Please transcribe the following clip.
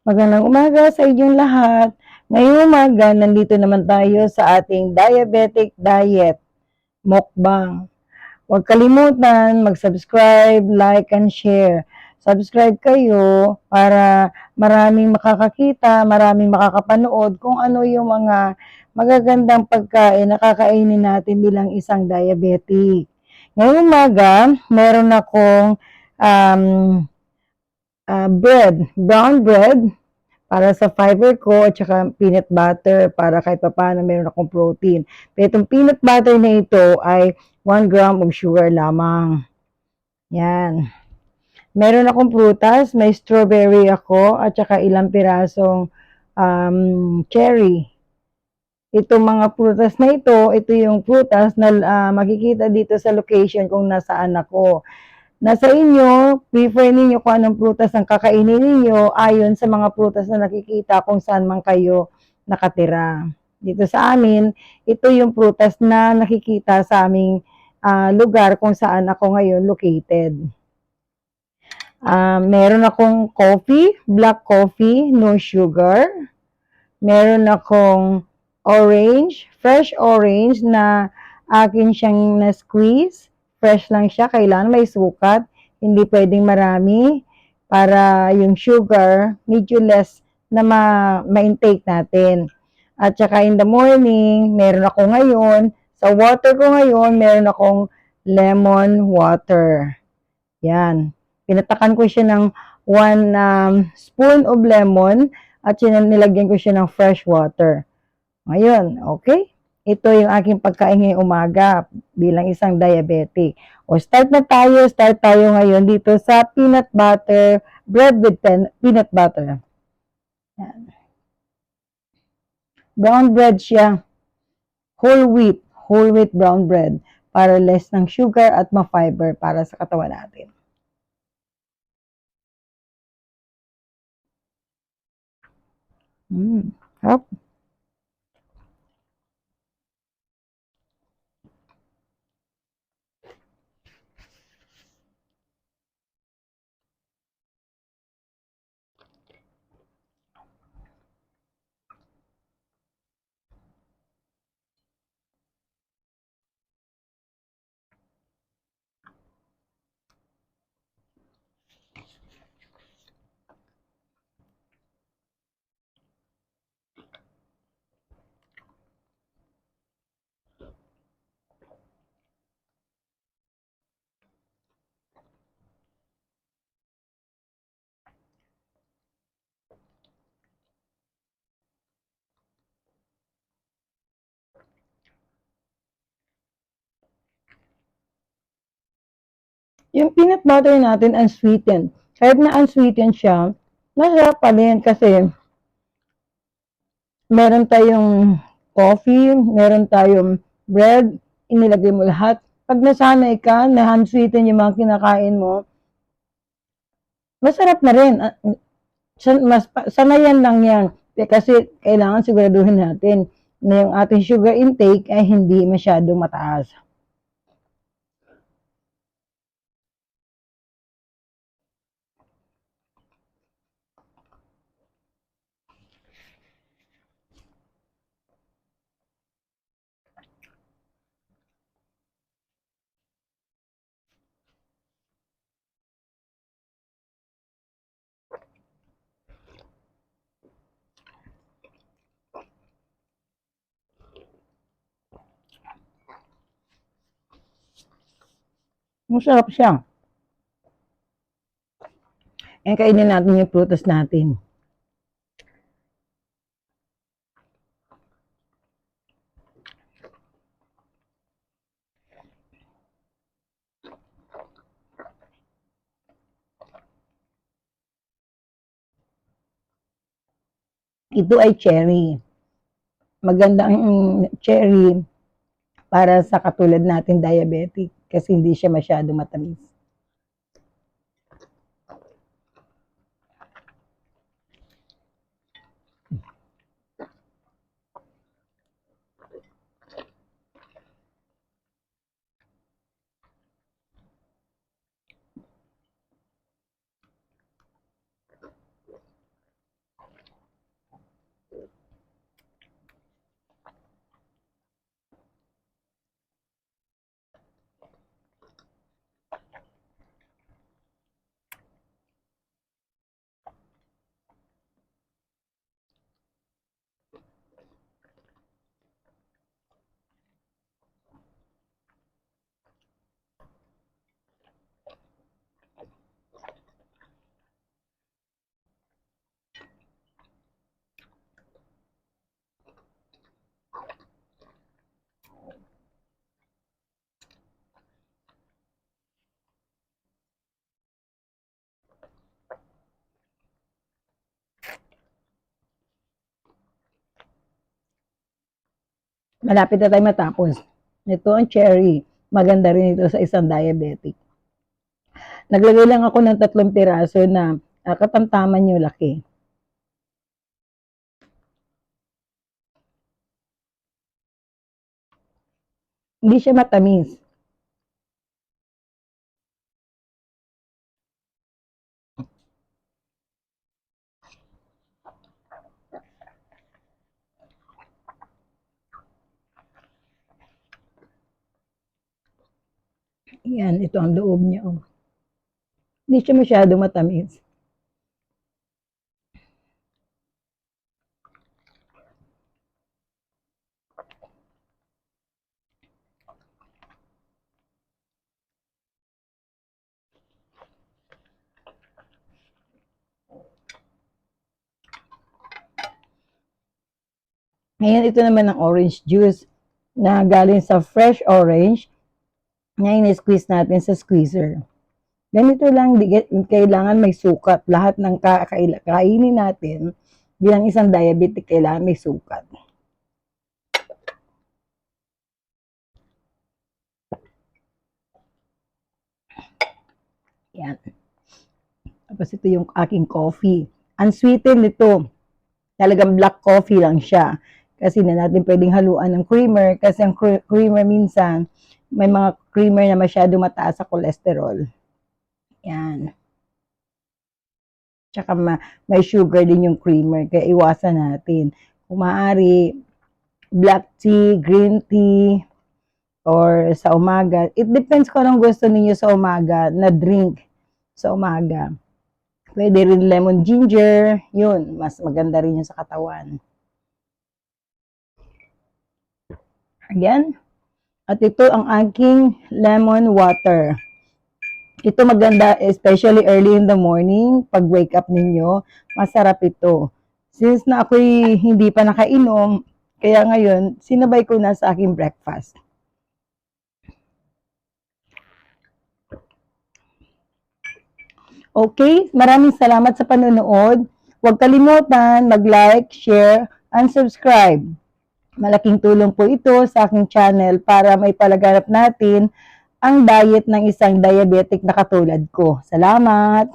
Magandang umaga sa inyong lahat. Ngayong umaga, nandito naman tayo sa ating diabetic diet mukbang. Huwag kalimutan mag-subscribe, like, and share. Subscribe kayo para maraming makakakita, maraming makakapanood kung ano yung mga magagandang pagkain na kakainin natin bilang isang diabetic. Ngayong umaga, meron akong um, brown bread, para sa fiber ko at saka peanut butter para kahit papaano meron akong protein. Pero itong peanut butter na ito ay 1 gram of sugar lamang. Yan. Meron akong prutas, may strawberry ako at saka ilang pirasong cherry. Itong mga prutas na ito yung prutas na makikita dito sa location kung nasaan ako. Nasa inyo, prefer ninyo kung anong prutas ang kakainin ninyo ayon sa mga prutas na nakikita kung saan man kayo nakatira. Dito sa amin, ito yung prutas na nakikita sa aming lugar kung saan ako ngayon located. Meron akong coffee, black coffee, no sugar. Meron akong orange, fresh orange na akin siyang na-squeeze. Fresh lang siya, kailangan may sukat, hindi pwedeng marami para yung sugar medyo less na ma-intake natin. At saka in the morning, meron ako ngayon, sa water ko ngayon, meron akong lemon water. Yan. Pinatakan ko siya ng 1 spoon of lemon at nilagyan ko siya ng fresh water. Ngayon, okay? Ito yung aking pagkain ngayong umaga bilang isang diabetic. O start tayo ngayon dito sa peanut butter, bread with peanut butter. Yan. Brown bread siya. Whole wheat brown bread para less ng sugar at ma-fiber para sa katawan natin. Hop. Yung peanut butter natin unsweetened. Kahit na unsweetened siya, masarap pa din kasi meron tayong coffee, meron tayong bread, inilagay mo lahat. Pag nasanay ka na unsweetened yung mga kinakain mo, masarap na rin. Sanayan lang yan. Kasi kailangan siguraduhin natin na yung ating sugar intake ay hindi masyado mataas. Masarap siya. Kainin natin yung prutas natin. Ito ay cherry. Maganda ang cherry para sa katulad natin diabetic kasi hindi siya masyado matamis. Malapit na tayo matapos. Ito ang cherry. Maganda rin ito sa isang diabetic. Naglagay lang ako ng 3 piraso na katamtaman yung laki. Hindi siya matamis. Yan, ito ang loob niya. Oh. Hindi siya masyado matamis. Ngayon, ito naman ang orange juice na galing sa fresh orange na in-squeeze natin sa squeezer. Ganito lang, kailangan may sukat. Lahat ng kainin natin bilang isang diabetic, kailangan may sukat. Yan. Tapos ito yung aking coffee. Unsweetened ito. Talagang black coffee lang siya. Kasi na natin pwedeng haluan ng creamer. Kasi ang creamer minsan, may mga creamer na masyado mataas sa cholesterol. Yan. Tsaka may sugar din yung creamer. Kaya iwasan natin. Kung maaari, black tea, green tea, or sa umaga. It depends kung anong gusto ninyo sa umaga na drink sa umaga. Pwede rin lemon ginger. Yun, mas maganda rin yun sa katawan. Again. At ito ang aking lemon water. Ito maganda, especially early in the morning, pag wake up ninyo, masarap ito. Since na ako'y hindi pa nakainom, kaya ngayon, sinabay ko na sa aking breakfast. Okay, maraming salamat sa panonood. Huwag kalimutan mag-like, share, and subscribe. Malaking tulong po ito sa aking channel para may palaganap natin ang diet ng isang diabetic na katulad ko. Salamat!